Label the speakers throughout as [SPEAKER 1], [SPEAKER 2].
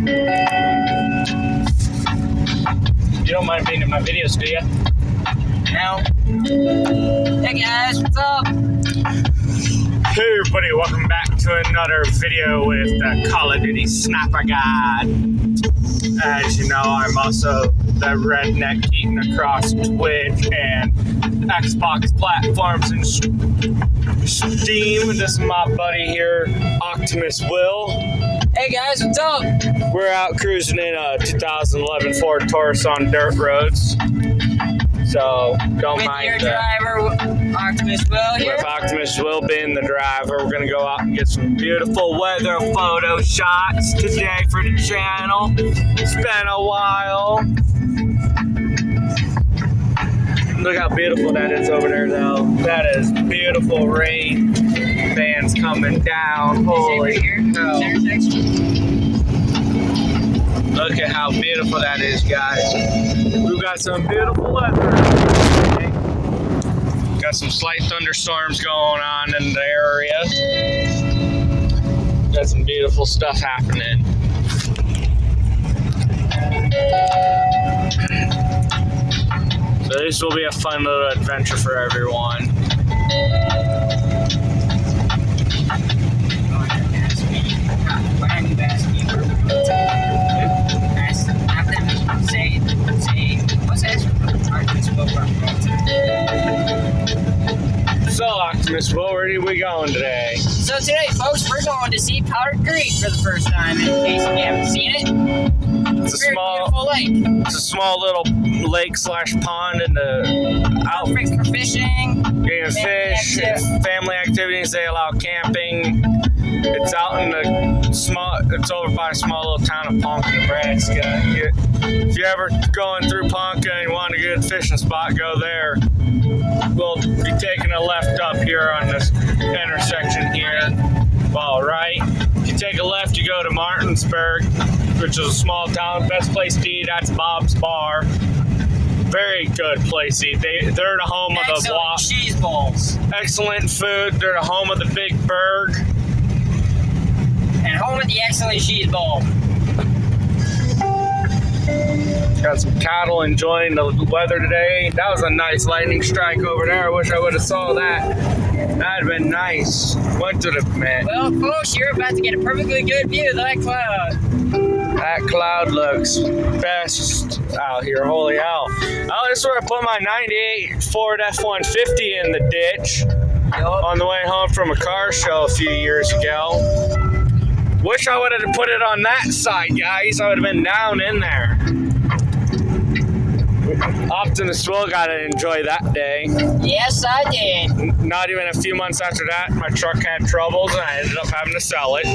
[SPEAKER 1] You don't mind being in my videos, do you?
[SPEAKER 2] No. Hey guys, what's up?
[SPEAKER 1] Hey everybody, welcome back to another video with the Call of Duty Sniper Guide. As you know, I'm also the redneck eating across Twitch and Xbox platforms and Steam. This is my buddy here, Optimus Will.
[SPEAKER 2] Hey guys, what's up?
[SPEAKER 1] We're out cruising in a 2011 Ford Taurus on dirt roads. So, don't
[SPEAKER 2] With
[SPEAKER 1] mind
[SPEAKER 2] your
[SPEAKER 1] that.
[SPEAKER 2] driver, Optimus Will here.
[SPEAKER 1] With Optimus Will being the driver, we're gonna go out and get some beautiful weather photo shots today for the channel. It's been a while. Look how beautiful that is over there, though. That is beautiful rain. Bands coming down. Holy hell. Look at how beautiful that is, guys. We've got some beautiful weather. Got some slight thunderstorms going on in the area. Got some beautiful stuff happening. So this will be a fun little adventure for everyone. So, Optimus, where are we going today?
[SPEAKER 2] So today, folks, we're going to see Powder Creek for the first time. In case you haven't seen it,
[SPEAKER 1] It's a
[SPEAKER 2] very beautiful lake.
[SPEAKER 1] It's a small little lake / pond in the
[SPEAKER 2] Perfect for fishing.
[SPEAKER 1] getting fish, family activities. They allow camping. It's out in the it's over by a small little town of Ponca, Nebraska. If you're ever going through Ponca and you want a good fishing spot, go there. We'll be taking a left up here on this intersection here. Well, right. If you take a left, you go to Martinsburg, which is a small town. Best place to eat, that's Bob's Bar. Very good place to eat. They're the home of the
[SPEAKER 2] Excellent cheese balls.
[SPEAKER 1] excellent food. They're the home of the Big Berg.
[SPEAKER 2] And home of the excellent cheese ball.
[SPEAKER 1] Got some cattle enjoying the weather today. That was a nice lightning strike over there. I wish I would have saw that. That'd have been nice. Went to the man.
[SPEAKER 2] Well, folks, you're about to get a perfectly good view of that cloud.
[SPEAKER 1] That cloud looks best out here. Holy hell. Oh, this is where I put my 98 Ford F-150 in the ditch on the way home from a car show a few years ago. Wish I would have put it on that side, guys. I would have been down in there. Optimus Will got to enjoy that day.
[SPEAKER 2] Yes, I did.
[SPEAKER 1] Not even a few months after that, my truck had troubles and I ended up having to sell it.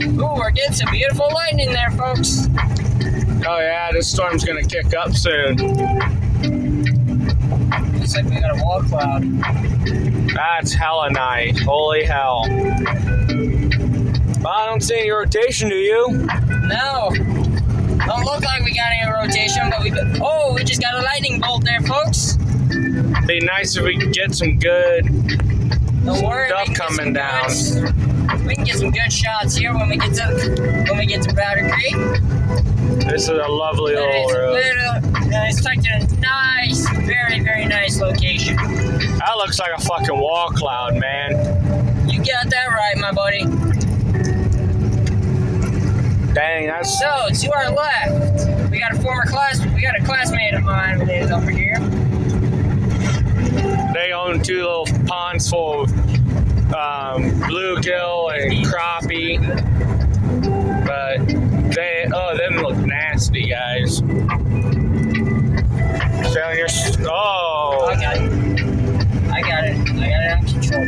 [SPEAKER 2] Ooh, we're getting some beautiful lightning there, folks.
[SPEAKER 1] Oh yeah, this storm's gonna kick up soon.
[SPEAKER 2] Looks like we got a wall cloud.
[SPEAKER 1] That's hella nice. Holy hell. Well, I don't see any rotation, do you?
[SPEAKER 2] No. Don't look like we got any rotation, but we just got a lightning bolt there, folks.
[SPEAKER 1] Be nice if we could get some good
[SPEAKER 2] Don't worry,
[SPEAKER 1] stuff coming down.
[SPEAKER 2] We can get some good shots here when we get to Powder Creek.
[SPEAKER 1] This is a lovely little road.
[SPEAKER 2] It's tucked in a nice, very, very nice location.
[SPEAKER 1] That looks like a fucking wall cloud, man.
[SPEAKER 2] You got that right, my buddy.
[SPEAKER 1] Dang, that's...
[SPEAKER 2] So, to our left, we got a classmate of mine that is over here.
[SPEAKER 1] They own two little ponds full of bluegill and crappie. But them look nasty, guys. Down here. Oh.
[SPEAKER 2] I got it under control.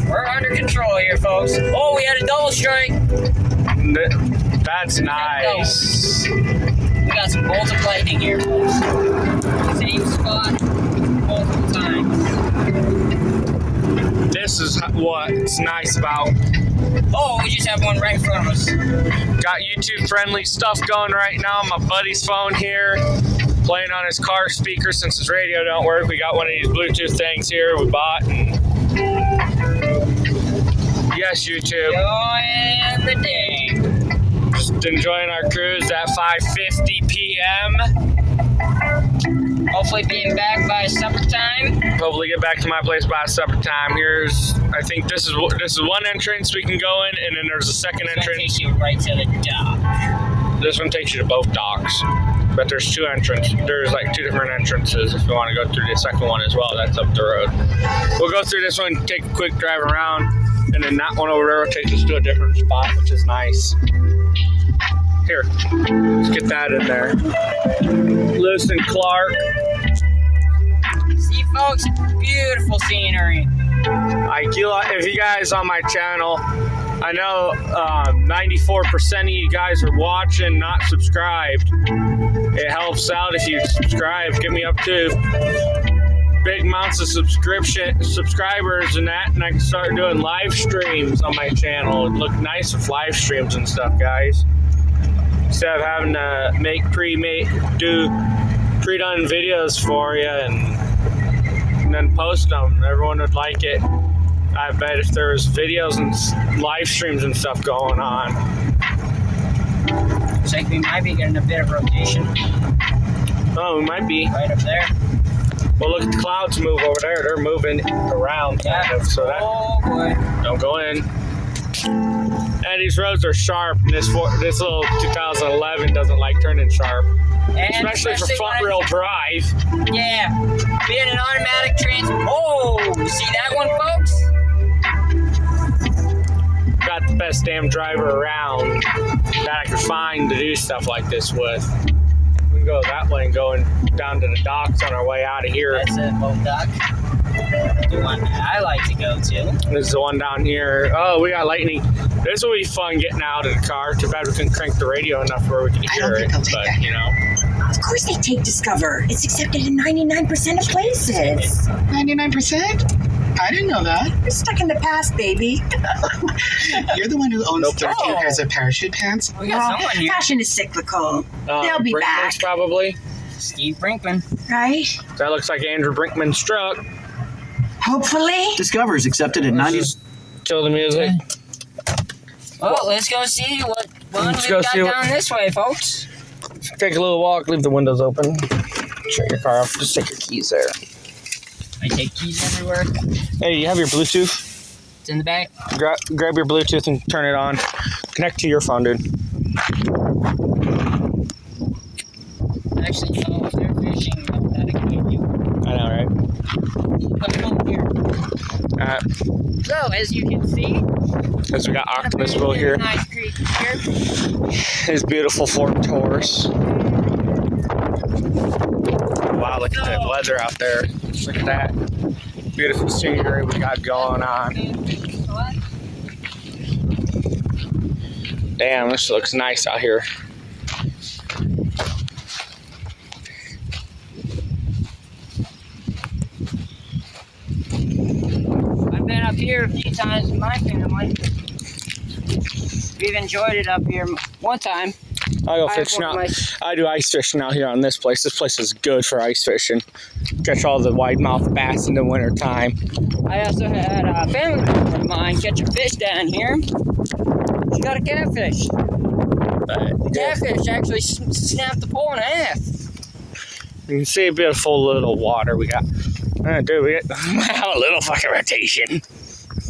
[SPEAKER 2] We're under control here, folks. Oh, we had a double strike.
[SPEAKER 1] That's nice.
[SPEAKER 2] We got some bolts of lightning here, folks. Same spot, multiple times.
[SPEAKER 1] This is what's nice about.
[SPEAKER 2] Oh, we just have one right in front of us.
[SPEAKER 1] Got YouTube friendly stuff going right now. My buddy's phone here, playing on his car speaker since his radio don't work. We got one of these Bluetooth things here we bought. And yes, YouTube.
[SPEAKER 2] Enjoying the day.
[SPEAKER 1] enjoying our cruise at 5:50 p.m.
[SPEAKER 2] Hopefully being back by supper time.
[SPEAKER 1] Hopefully get back to my place by supper time. I think this is one entrance we can go in, and then there's a second
[SPEAKER 2] It's gonna
[SPEAKER 1] entrance.
[SPEAKER 2] take you right to the dock.
[SPEAKER 1] This one takes you to both docks, but there's two entrances. There's like two different entrances if you want to go through the second one as well. That's up the road. We'll go through this one, take a quick drive around, and then that one over there will take us to a different spot, which is nice. Here, let's get that in there. Lewis and Clark.
[SPEAKER 2] See, folks, beautiful scenery.
[SPEAKER 1] If you guys on my channel, I know 94% of you guys are watching, not subscribed. It helps out if you subscribe. Get me up to big amounts of subscribers and that, and I can start doing live streams on my channel. It'd look nice with live streams and stuff, guys. Instead of having to do pre-done videos for you and then post them, everyone would like it. I bet if there was videos and live streams and stuff going on.
[SPEAKER 2] Looks like we might be getting a bit of rotation.
[SPEAKER 1] Oh, we might be.
[SPEAKER 2] Right up there.
[SPEAKER 1] Well, look at the clouds move over there. They're moving around, kind of. So that
[SPEAKER 2] boy.
[SPEAKER 1] don't go in. And these roads are sharp. And this little 2011 doesn't like turning sharp,
[SPEAKER 2] And
[SPEAKER 1] especially for front wheel drive.
[SPEAKER 2] Yeah, being an automatic Oh, you see that one, folks?
[SPEAKER 1] Got the best damn driver around that I could find to do stuff like this with. We can go that way and going down to the docks on our way out of here.
[SPEAKER 2] That's a boat dock. The one I like to go to.
[SPEAKER 1] This is the one down here. Oh, we got lightning. This will be fun getting out of the car. Too bad we couldn't crank the radio enough where we could hear it. But, you know.
[SPEAKER 3] Of course they take Discover. It's accepted in 99% of places.
[SPEAKER 4] 99%? I didn't know that.
[SPEAKER 3] You're stuck in the past, baby.
[SPEAKER 4] You're the one who owns
[SPEAKER 1] Nope.
[SPEAKER 4] 13 pairs of parachute pants?
[SPEAKER 2] We got someone here.
[SPEAKER 3] Fashion is cyclical. They'll be
[SPEAKER 1] Brinkman's
[SPEAKER 3] back,
[SPEAKER 1] probably.
[SPEAKER 2] Steve Brinkman.
[SPEAKER 3] right?
[SPEAKER 1] That looks like Andrew Brinkman's truck.
[SPEAKER 3] Hopefully.
[SPEAKER 5] Discover is accepted in 90.
[SPEAKER 1] Just kill the music.
[SPEAKER 2] Well, let's go see what one
[SPEAKER 1] Let's
[SPEAKER 2] we've
[SPEAKER 1] go
[SPEAKER 2] got
[SPEAKER 1] see what-
[SPEAKER 2] down this way, folks.
[SPEAKER 1] Take a little walk. Leave the windows open. Shut your car off. Just take your keys there.
[SPEAKER 2] I take keys everywhere.
[SPEAKER 1] Hey, you have your Bluetooth?
[SPEAKER 2] It's in the back.
[SPEAKER 1] Grab your Bluetooth and turn it on. Connect to your phone, dude.
[SPEAKER 2] Actually, no, if they're fishing, that'll keep you.
[SPEAKER 1] I know, right?
[SPEAKER 2] Come over here. So, as you can see,
[SPEAKER 1] As we got Optimus Will here.
[SPEAKER 2] Nice creek here.
[SPEAKER 1] His beautiful forked horse. Wow, look at that weather out there. Look at that. Beautiful scenery we got going on. Damn, this looks nice out here.
[SPEAKER 2] I've been up here a few times with my family. We've enjoyed it up here one time.
[SPEAKER 1] I go fishing out. I do ice fishing out here on this place. This place is good for ice fishing. Catch all the wide-mouthed bass in the winter time.
[SPEAKER 2] I also had a family member of mine catch a fish down here. She got a catfish. The catfish actually snapped the pole in half.
[SPEAKER 1] You can see a beautiful little water we got. Dude, we got a little fucking rotation.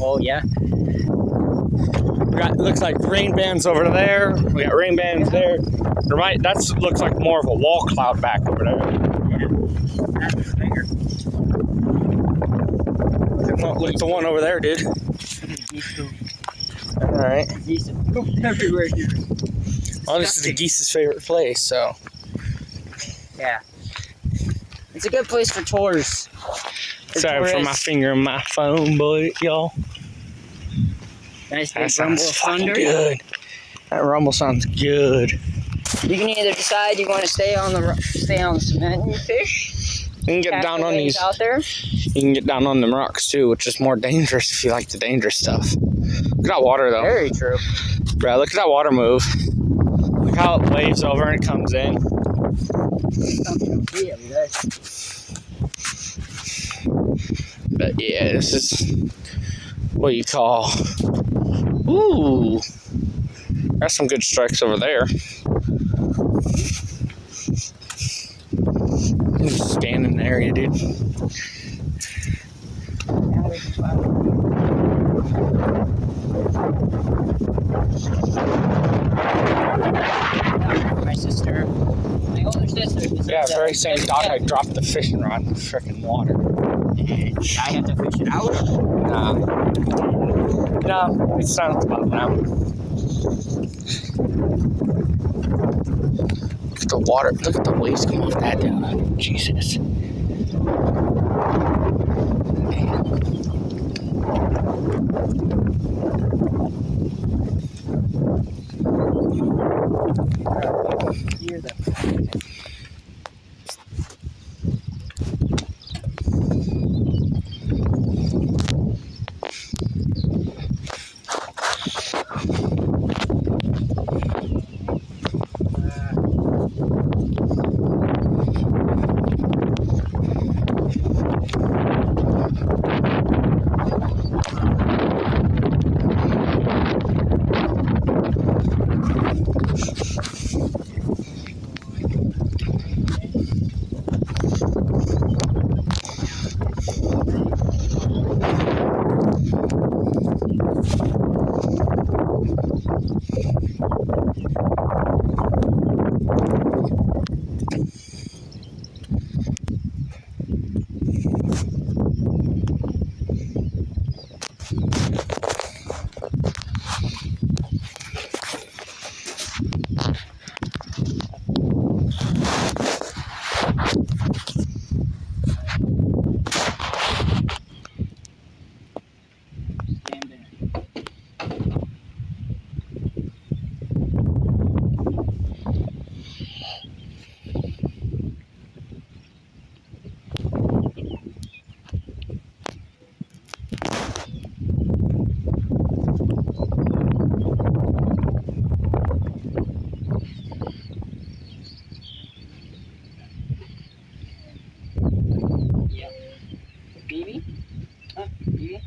[SPEAKER 2] Oh, yeah.
[SPEAKER 1] We got, looks like rain bands over there. We got rain bands there. That looks like more of a wall cloud back over there.
[SPEAKER 2] That's bigger.
[SPEAKER 1] Look at the one over there, dude. All right.
[SPEAKER 2] Geese poop everywhere here.
[SPEAKER 1] Well, this is the geese's favorite place, so.
[SPEAKER 2] Yeah. It's a good place for tours.
[SPEAKER 1] Sorry for my finger in my phone, but y'all.
[SPEAKER 2] Nice
[SPEAKER 1] That
[SPEAKER 2] big rumble
[SPEAKER 1] sounds
[SPEAKER 2] of
[SPEAKER 1] fucking
[SPEAKER 2] thunder.
[SPEAKER 1] good. That rumble sounds good.
[SPEAKER 2] You can either decide you want to stay on the cement and fish.
[SPEAKER 1] You can get down on
[SPEAKER 2] Castaways
[SPEAKER 1] these.
[SPEAKER 2] out there.
[SPEAKER 1] You can get down on them rocks too, which is more dangerous if you like the dangerous stuff. Look at that water though.
[SPEAKER 2] Very true.
[SPEAKER 1] Bro, look at that water move. Look how it waves over and it comes in. But yeah, this is what you call. Ooh. That's some good strikes over there. Just stand in the area, dude.
[SPEAKER 2] My sister, my older sister.
[SPEAKER 1] Yeah, very same thought. I dropped the fishing rod in the freaking water.
[SPEAKER 2] I have to fish it out.
[SPEAKER 1] No, it's not about now. Look at the water. Look at the waves come off that down. Jesus.
[SPEAKER 2] Here's the Baby? Huh? Baby?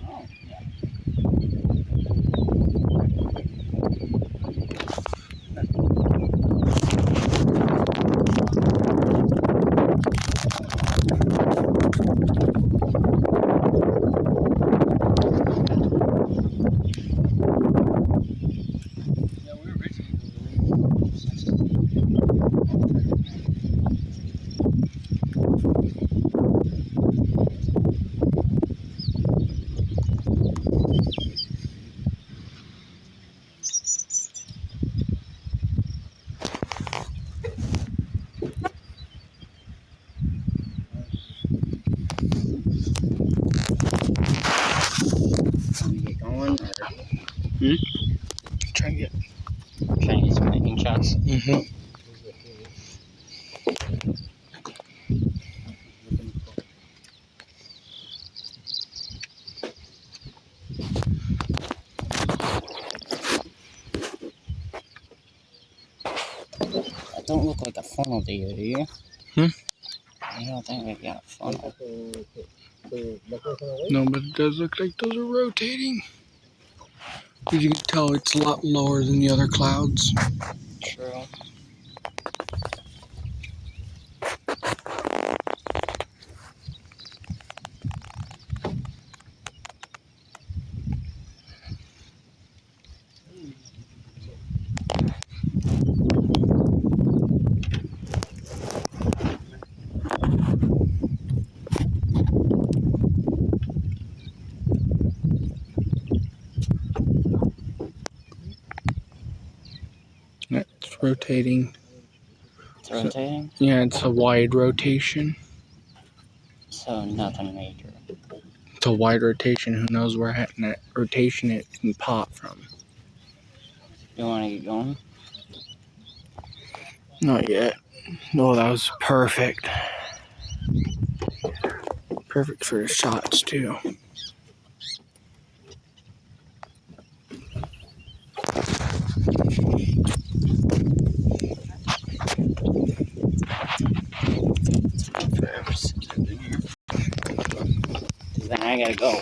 [SPEAKER 2] Oh, yeah. Can we get going? Or
[SPEAKER 1] Try and get.
[SPEAKER 2] trying to get some hiking shots?
[SPEAKER 1] Mm-hmm.
[SPEAKER 2] That don't look like a funnel to you, do you? I don't think we got a funnel.
[SPEAKER 1] No, but it does look like those are rotating. As you can tell, it's a lot lower than the other clouds.
[SPEAKER 2] True.
[SPEAKER 1] Yeah, it's rotating.
[SPEAKER 2] It's rotating?
[SPEAKER 1] Yeah, it's a wide rotation.
[SPEAKER 2] So nothing major.
[SPEAKER 1] It's a wide rotation. Who knows where that rotation it can pop from?
[SPEAKER 2] You want to get going?
[SPEAKER 1] Not yet. Oh, that was perfect. Perfect for the shots, too.
[SPEAKER 2] Then I gotta go.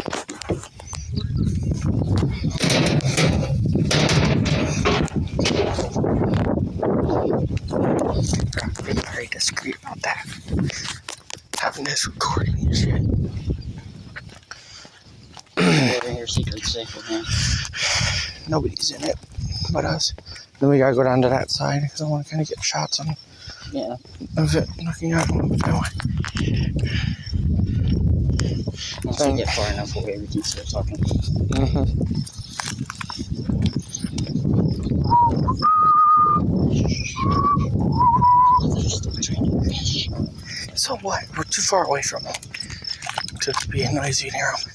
[SPEAKER 2] safe with him.
[SPEAKER 5] Nobody's in it but us. Then we gotta go down to that side because I want to kind of get shots on
[SPEAKER 2] Yeah.
[SPEAKER 5] of it looking out.
[SPEAKER 2] Once we get far enough away, we can start talking.
[SPEAKER 5] So what? We're too far away from them to be noisy near them.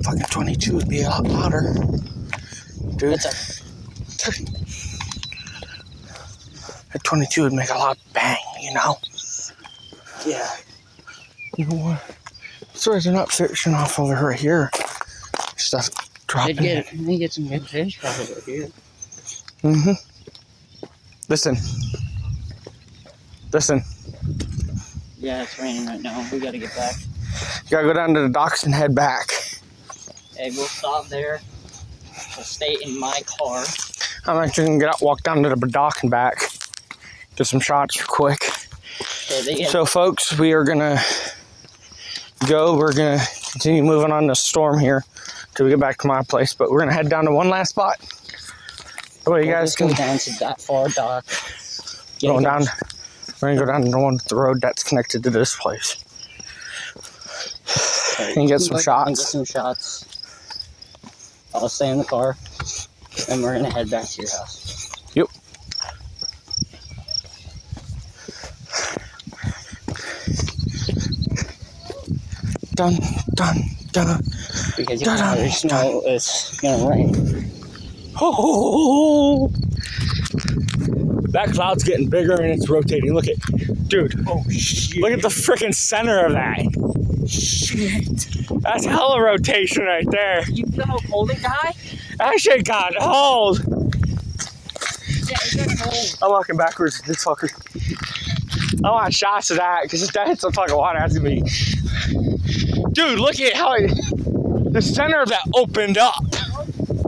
[SPEAKER 5] Fucking 22 would be a lot louder. Dude. At 22 would make a lot of bang, you know?
[SPEAKER 2] Yeah.
[SPEAKER 5] You know what? Sorry, they're not fishing off over here. Stuff dropping.
[SPEAKER 2] They get some good fish probably here.
[SPEAKER 5] Listen.
[SPEAKER 2] Yeah, it's raining right now. We gotta get back.
[SPEAKER 5] You gotta go down to the docks and head back.
[SPEAKER 2] Hey, we'll stop there. We'll stay in my car.
[SPEAKER 5] I'm actually gonna get out, walk down to the dock and back. Get some shots quick.
[SPEAKER 2] Okay,
[SPEAKER 5] So folks, we are gonna go. We're gonna continue moving on this storm here till we get back to my place. But we're gonna head down to one last spot. Oh, you guys can
[SPEAKER 2] go down to that far dock.
[SPEAKER 5] going down. We're gonna go down to the one with the road that's connected to this place and get some shots.
[SPEAKER 2] I'll stay in the car, and we're gonna head back to your house.
[SPEAKER 5] Yep. Dun dun dun.
[SPEAKER 2] Because you already know it's gonna rain.
[SPEAKER 5] Oh, that cloud's getting bigger and it's rotating. Look at, dude.
[SPEAKER 2] Oh shit!
[SPEAKER 5] Look at the freaking center of that.
[SPEAKER 2] Shit!
[SPEAKER 5] That's hella rotation right there.
[SPEAKER 2] You feel how cold it got?
[SPEAKER 5] That shit got cold.
[SPEAKER 2] Yeah, it got cold.
[SPEAKER 5] I'm walking backwards with this fucker. I want shots of that because if that hits the fucking water, that's gonna be. Dude, look at how the center of that opened up.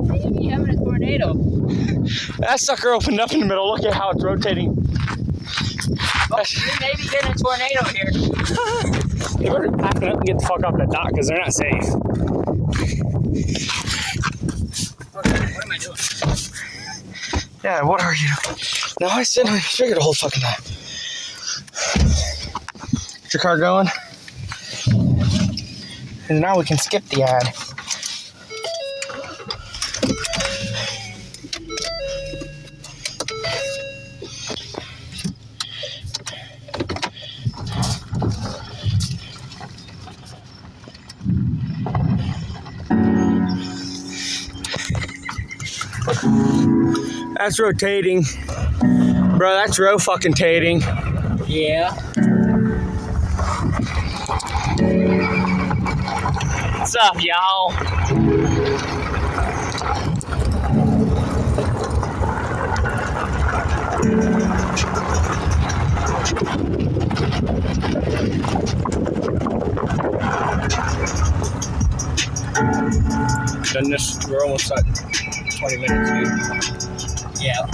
[SPEAKER 2] Maybe having a tornado.
[SPEAKER 5] That sucker opened up in the middle. Look at how it's rotating.
[SPEAKER 2] Oh, we may be getting a tornado here.
[SPEAKER 5] They better pack it up and get the fuck off that dock because they're not safe.
[SPEAKER 2] What am I doing?
[SPEAKER 5] Yeah, what are you doing? No, I said I figured the whole fucking time. Get your car going. And now we can skip the ad. That's rotating. Bro, that's fucking-tating.
[SPEAKER 2] Yeah.
[SPEAKER 5] What's up, y'all? Then we're almost at 20 minutes, dude.
[SPEAKER 2] Yeah.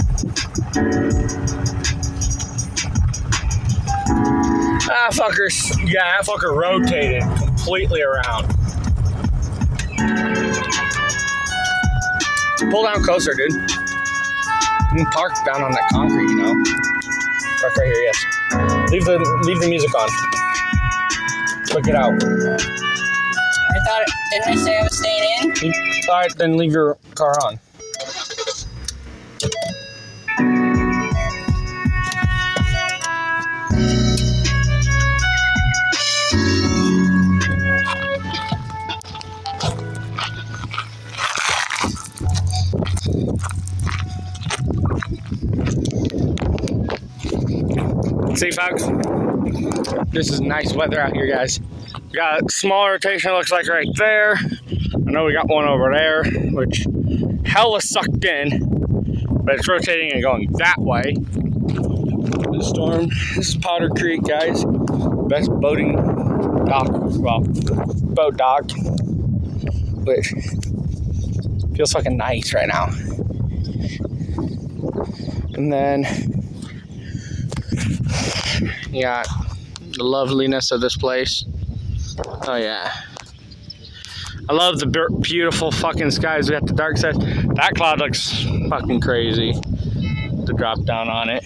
[SPEAKER 5] Ah, fuckers. Yeah, that fucker rotated completely around. Pull down closer, dude. You can park down on that concrete, you know. Park right here, yes. Leave the music on. Check it out.
[SPEAKER 2] Didn't I say I was staying in?
[SPEAKER 5] Alright, then leave your car on. See, folks, this is nice weather out here, guys. We got a small rotation, looks like right there. I know we got one over there, which hella sucked in, but it's rotating and going that way. The storm. This is Powder Creek, guys. Best boating dock, well, boat dock, which feels fucking nice right now. And then you got the loveliness of this place. Oh yeah. I love the beautiful fucking skies. We got the dark side. That cloud looks fucking crazy to drop down on it.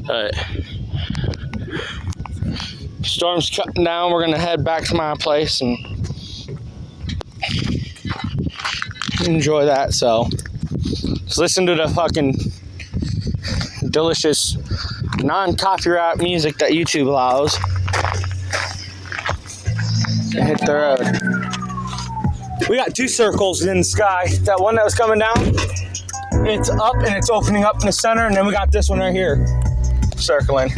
[SPEAKER 5] But storm's cutting down. We're gonna head back to my place and enjoy that. So just listen to the fucking delicious non-copyright music that YouTube allows. And hit the road. We got two circles in the sky. That one that was coming down, it's up and it's opening up in the center, and then we got this one right here circling.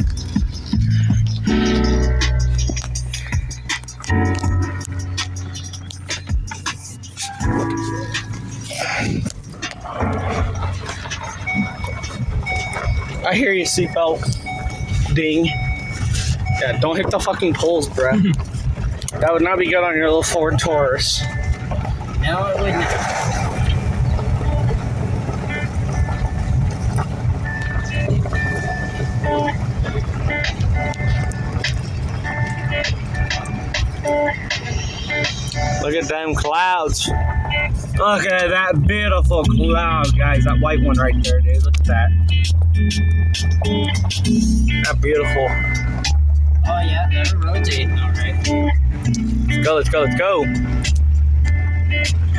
[SPEAKER 5] I hear you, seatbelt ding. Yeah, don't hit the fucking poles, bruh. That would not be good on your little Ford Taurus.
[SPEAKER 2] No, it wouldn't.
[SPEAKER 5] Look at them clouds. Look at that beautiful cloud, guys. That white one right there, dude. Look at that. That beautiful.
[SPEAKER 2] Oh yeah, they're rotating alright.
[SPEAKER 5] Let's go, let's go, let's go.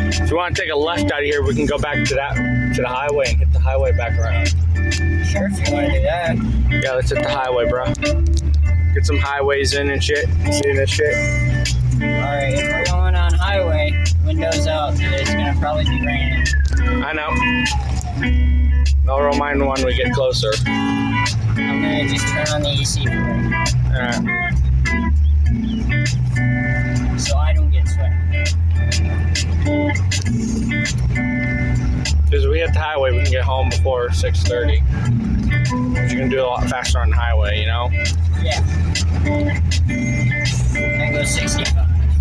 [SPEAKER 5] If you want to take a left out of here, we can go back to the highway and hit the highway back around.
[SPEAKER 2] Sure, if you want to do that.
[SPEAKER 5] Yeah, let's hit the highway, bro. Get some highways in and shit. See this shit.
[SPEAKER 2] Alright, if we're going on highway, windows out, it's gonna probably be raining.
[SPEAKER 5] I know. I'll remind when we get closer.
[SPEAKER 2] I'm gonna just turn on the AC for it.
[SPEAKER 5] Alright.
[SPEAKER 2] So I don't get sweaty.
[SPEAKER 5] Because if we hit the highway, we can get home before 6:30. You can do a lot faster on the highway, you know?
[SPEAKER 2] Yeah. I go 65.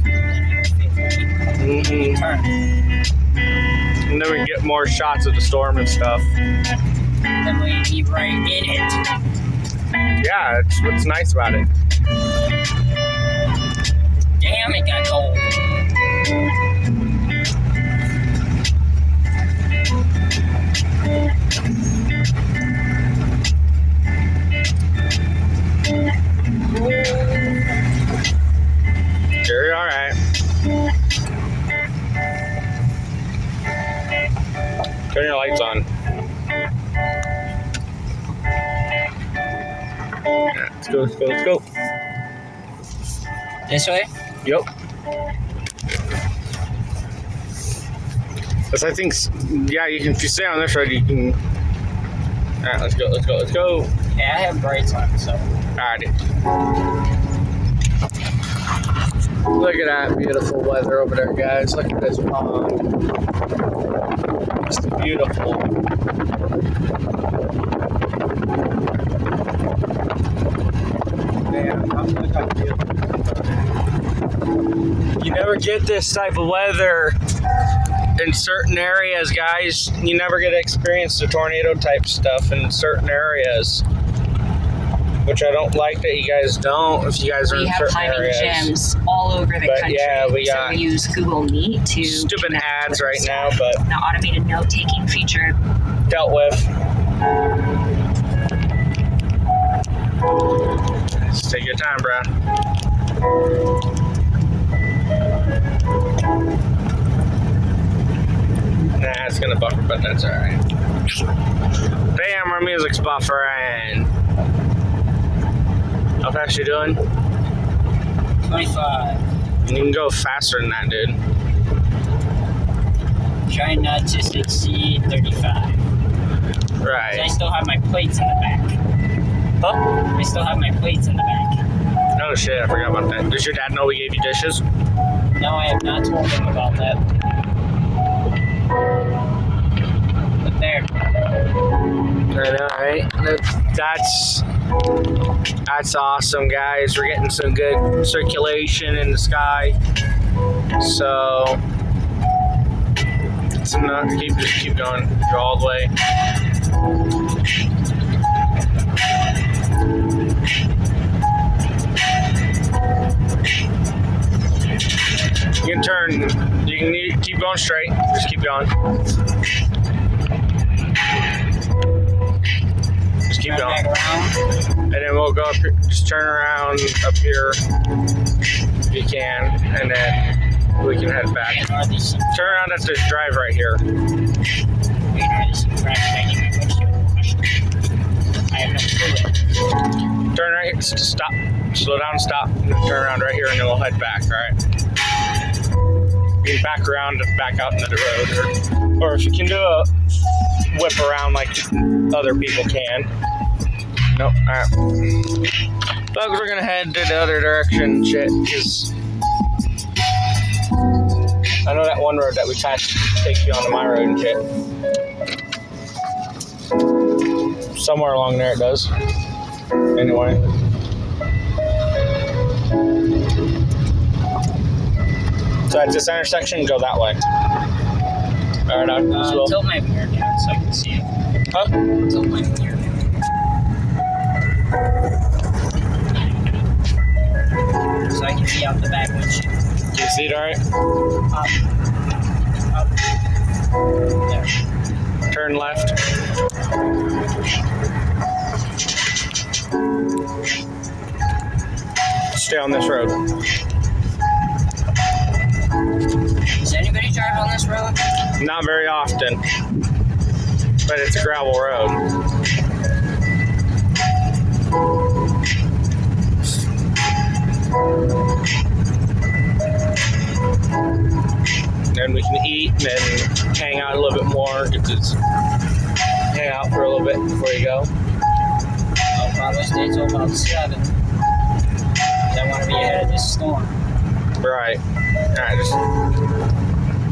[SPEAKER 2] Then I go 50.
[SPEAKER 5] Mm-hmm.
[SPEAKER 2] Turn.
[SPEAKER 5] And then we can get more shots of the storm and stuff.
[SPEAKER 2] Then we be right in it.
[SPEAKER 5] Yeah, it's what's nice about it.
[SPEAKER 2] Damn, it got cold.
[SPEAKER 5] You're alright. Turn your lights on. Yeah, let's go, let's go, let's go.
[SPEAKER 2] This way?
[SPEAKER 5] Yep. Because I think, yeah, you can, if you stay on this road, you can. Alright, let's go, let's go, let's go.
[SPEAKER 2] Yeah, I have brights on, so.
[SPEAKER 5] Alrighty. Look at that beautiful weather over there, guys. Look at this pond. It's beautiful. Man, look how beautiful. You never get this type of weather in certain areas, guys. You never get to experience the tornado type stuff in certain areas. Which I don't like that you guys don't, if you guys are
[SPEAKER 3] We
[SPEAKER 5] in
[SPEAKER 3] have
[SPEAKER 5] certain
[SPEAKER 3] timing
[SPEAKER 5] areas.
[SPEAKER 3] gems all over the
[SPEAKER 5] But
[SPEAKER 3] country.
[SPEAKER 5] yeah, we
[SPEAKER 3] so
[SPEAKER 5] got
[SPEAKER 3] we use Google Meet to
[SPEAKER 5] stupid
[SPEAKER 3] connect
[SPEAKER 5] ads
[SPEAKER 3] with
[SPEAKER 5] right
[SPEAKER 3] stuff.
[SPEAKER 5] now, but
[SPEAKER 3] The automated note-taking feature.
[SPEAKER 5] dealt with. Just take your time, bro. Nah, it's gonna buffer, but that's alright. Damn, our music's buffering. How fast you doing?
[SPEAKER 2] 25.
[SPEAKER 5] You can go faster than that, dude.
[SPEAKER 2] Try not to exceed 35. I
[SPEAKER 5] Right.
[SPEAKER 2] still have my plates in the back.
[SPEAKER 5] Huh?
[SPEAKER 2] I still have my plates in the back.
[SPEAKER 5] Oh shit, I forgot about that. Does your dad know we gave you dishes?
[SPEAKER 2] No, I have not told him about that. But there.
[SPEAKER 5] I know, right? That's awesome, guys. We're getting some good circulation in the sky. So it's enough. Just keep going. Go all the way.
[SPEAKER 1] You can turn. You can keep going straight. Just keep going. Just keep
[SPEAKER 2] Back
[SPEAKER 1] going.
[SPEAKER 2] around.
[SPEAKER 1] And then we'll go up here. Just turn around up here if you can, and then we can head back.
[SPEAKER 2] And are these some,
[SPEAKER 1] Turn around at this drive right here.
[SPEAKER 2] are these some cracks hanging in my windshield? I have no clue.
[SPEAKER 1] Turn right. Stop. Slow down. Stop. And then turn around right here, and then we'll head back. All right. You can back around and back out into the road, or if you can do a whip around like other people can. Nope. All right. But we're gonna head to the other direction, shit, because I know that one road that we passed takes you onto my road and shit. Somewhere along there it does. Anyway. So at this intersection, go that way. All right, Optimus Will.
[SPEAKER 2] Tilt my mirror down so I can see it.
[SPEAKER 1] Huh?
[SPEAKER 2] Tilt my mirror down. So I can see out the back windshield.
[SPEAKER 1] Can you see it all right?
[SPEAKER 2] Up. There.
[SPEAKER 1] Turn left. Stay on this road.
[SPEAKER 2] Does anybody drive on this road?
[SPEAKER 1] Not very often, but it's a gravel road. Then we can eat and then hang out a little bit more. Get to hang out for a little bit before you go.
[SPEAKER 2] I'll probably stay till about 7. I want to be ahead of this storm.
[SPEAKER 1] Right. Alright, just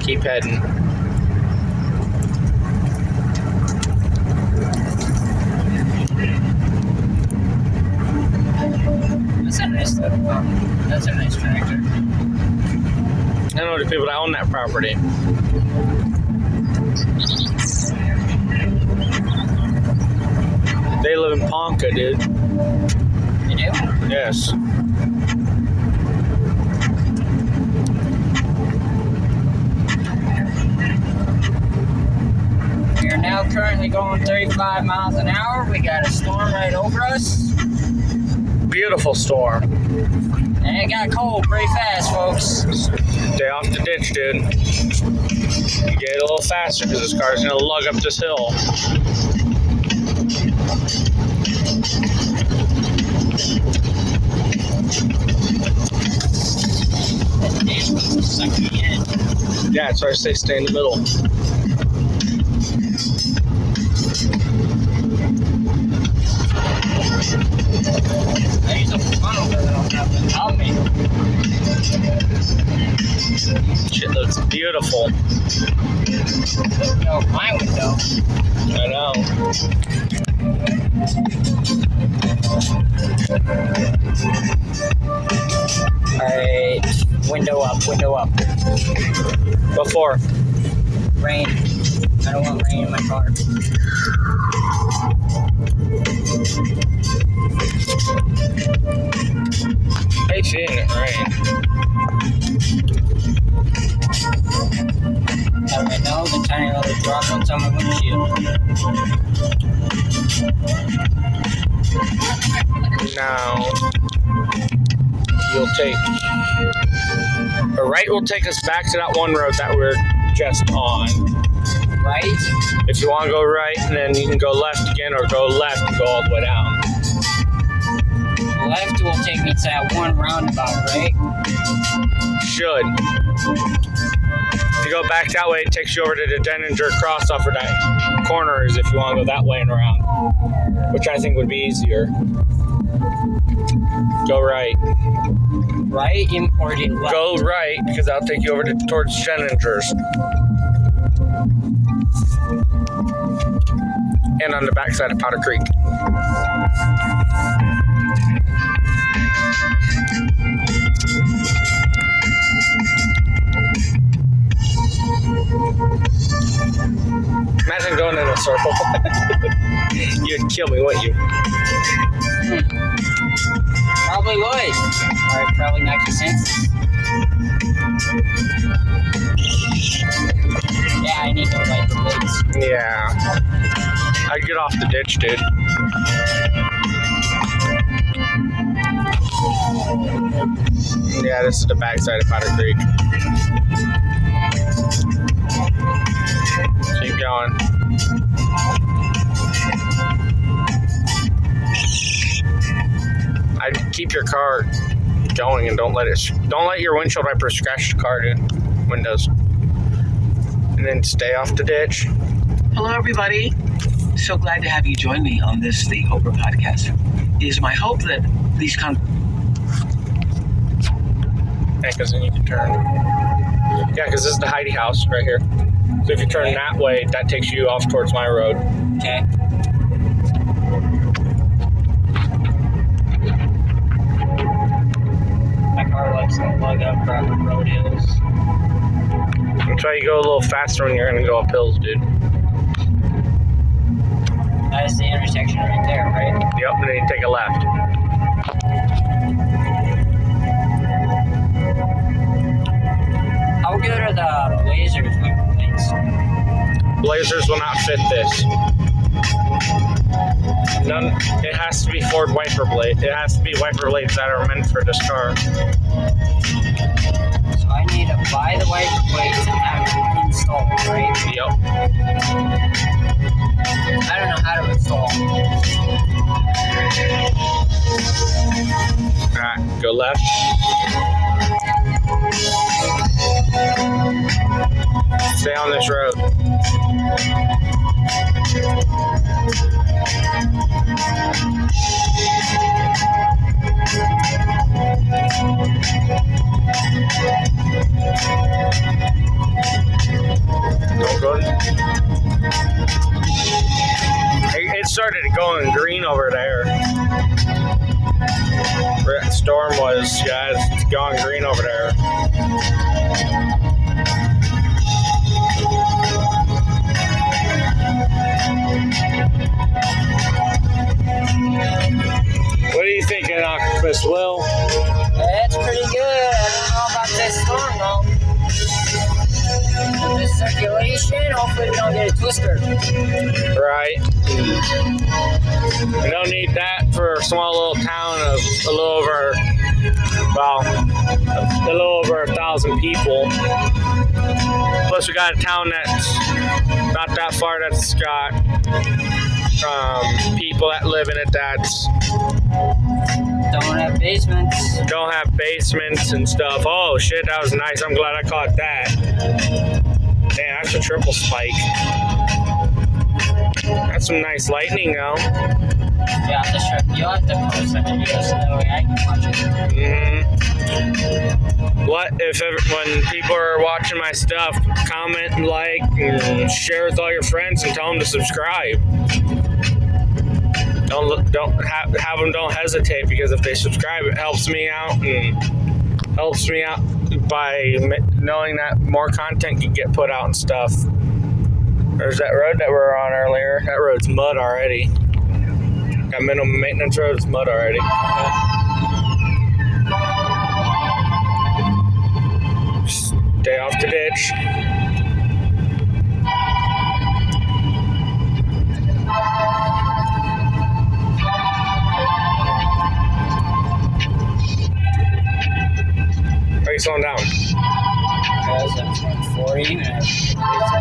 [SPEAKER 1] keep heading.
[SPEAKER 2] That's a nice little one. That's a nice tractor.
[SPEAKER 1] I know the people that own that property. They live in Ponca, dude.
[SPEAKER 2] You do?
[SPEAKER 1] Yes.
[SPEAKER 2] We are now currently going 35 miles an hour. We got a storm right over us.
[SPEAKER 1] Beautiful storm.
[SPEAKER 2] And it got cold pretty fast, folks.
[SPEAKER 1] Stay off the ditch, dude. You get a little faster because this car's gonna lug up this hill.
[SPEAKER 2] That damn one's sucking me in.
[SPEAKER 1] Yeah, so I say stay in the middle.
[SPEAKER 2] I use a funnel that I don't have to help me.
[SPEAKER 1] Shit looks beautiful.
[SPEAKER 2] Look out my window.
[SPEAKER 1] I know.
[SPEAKER 2] Alright, window up, window up.
[SPEAKER 1] Before.
[SPEAKER 2] Rain. I don't want rain in my car.
[SPEAKER 1] Hey, seeing it rain.
[SPEAKER 2] Right now, the tiny little drop on my windshield.
[SPEAKER 1] Now, you'll take. A right will take us back to that one road that we're just on.
[SPEAKER 2] Right?
[SPEAKER 1] If you want to go right, then you can go left again, or go left and go all the way down.
[SPEAKER 2] Left will take me to that one roundabout, right?
[SPEAKER 1] Should. If you go back that way, it takes you over to the Denninger cross off of that corners if you want to go that way and around, which I think would be easier. Go right.
[SPEAKER 2] Right? Or did left?
[SPEAKER 1] Go right, because that'll take you over towards Denninger's. And on the backside of Powder Creek. Imagine going in a circle.
[SPEAKER 5] You'd kill me, wouldn't you?
[SPEAKER 2] Probably would. Or probably knock your senses. Yeah, I need to wipe the blades.
[SPEAKER 5] Yeah. I'd get off the ditch, dude. Yeah, this is the backside of Powder Creek. Keep going. I'd keep your car going and don't let your windshield wiper scratch the car, dude. Windows. And then stay off the ditch.
[SPEAKER 6] Hello, everybody. So glad to have you join me on this, the Oprah podcast. It is my hope that these
[SPEAKER 5] Yeah, because then you can turn. Yeah, because this is the Heidi house right here. So if you turn that way, that takes you off towards my road.
[SPEAKER 2] Okay. My car likes to plug up private road hills.
[SPEAKER 5] That's why you go a little faster when you're going to go up hills, dude.
[SPEAKER 2] That is the intersection right there, right?
[SPEAKER 5] Yep, and then you take a left.
[SPEAKER 2] How good are the Blazers wiper blades?
[SPEAKER 5] Blazers will not fit this. None. It has to be Ford wiper blade. It has to be wiper blades that are meant for this car.
[SPEAKER 2] So I need to buy the wiper blades and have them installed, right?
[SPEAKER 5] Yep.
[SPEAKER 2] I don't know how to install.
[SPEAKER 5] Alright, go left. Stay on this road. Don't go. It started going green over there. Where that storm was, guys, it's gone green over there. What are you thinking, Optimus Will?
[SPEAKER 2] That's pretty good. I don't know about this storm though. With this circulation, hopefully we don't get a twister.
[SPEAKER 5] Right. We don't need that for a small little town of a little over 1,000 people. Plus we got a town that's not that far that's got people that live in it that's
[SPEAKER 2] Don't have basements.
[SPEAKER 5] don't have basements and stuff. Oh shit, that was nice. I'm glad I caught that. Damn, that's a triple spike. That's some nice lightning though.
[SPEAKER 2] Yeah, you'll have to post that video so that way I can watch it.
[SPEAKER 5] What if when people are watching my stuff, comment and like and share with all your friends and tell them to subscribe. Don't hesitate, because if they subscribe, it helps me out by knowing that more content can get put out and stuff. There's that road that we were on earlier. That road's mud already. Got minimum maintenance road, it's mud already. Stay off the ditch. Are you slowing down?
[SPEAKER 2] Because I'm 40 and I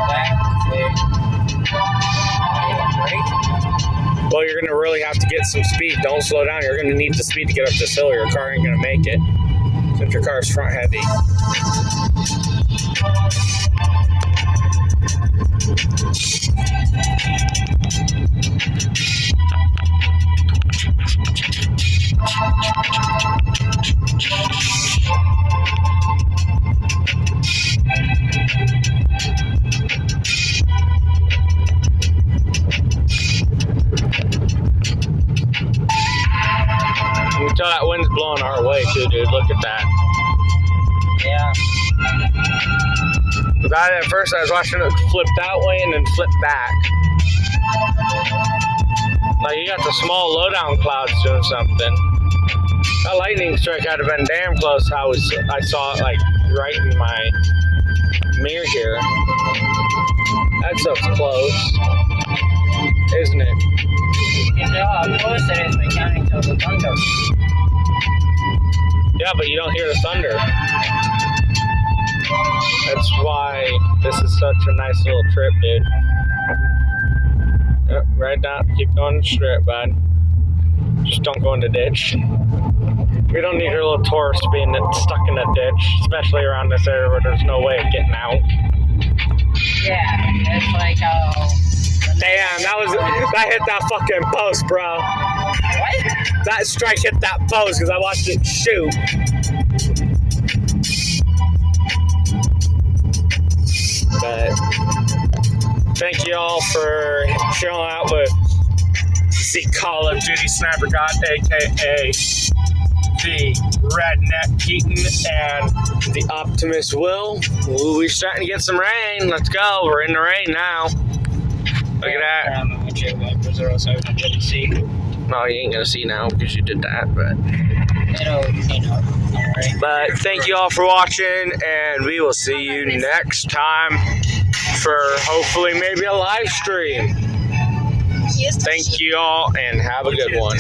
[SPEAKER 2] back.
[SPEAKER 5] Well, you're going to really have to get some speed. Don't slow down. You're going to need the speed to get up this hill. Your car ain't going to make it since your car is front heavy. You can tell that wind's blowing our way too, dude. Look at that.
[SPEAKER 2] Yeah.
[SPEAKER 5] At first I was watching it flip that way and then flip back.
[SPEAKER 1] Like, you got the small lowdown clouds doing something. That lightning strike had to have been damn close. I saw it, like, right in my mirror here. That stuff's close, isn't it?
[SPEAKER 2] You know how close it is by counting to the thunder.
[SPEAKER 1] Yeah, but you don't hear the thunder. That's why this is such a nice little trip, dude. Yep, right down. Keep going straight, bud. Just don't go in the ditch. We don't need your little tourist being stuck in a ditch, especially around this area where there's no way of getting out.
[SPEAKER 2] Yeah, it's like how.
[SPEAKER 1] Damn, that hit that fucking post, bro.
[SPEAKER 2] What?
[SPEAKER 1] That strike hit that post because I watched it shoot. But thank you all for showing out with the Call of Duty Sniper God, aka the Redneck Keaton and the Optimus Will. Ooh, we're starting to get some rain. Let's go. We're in the rain now. Look at that. No, you ain't gonna see now because you did that, but. But thank you all for watching, and we will see you next time for hopefully maybe a live stream. Thank you all, and have a good one.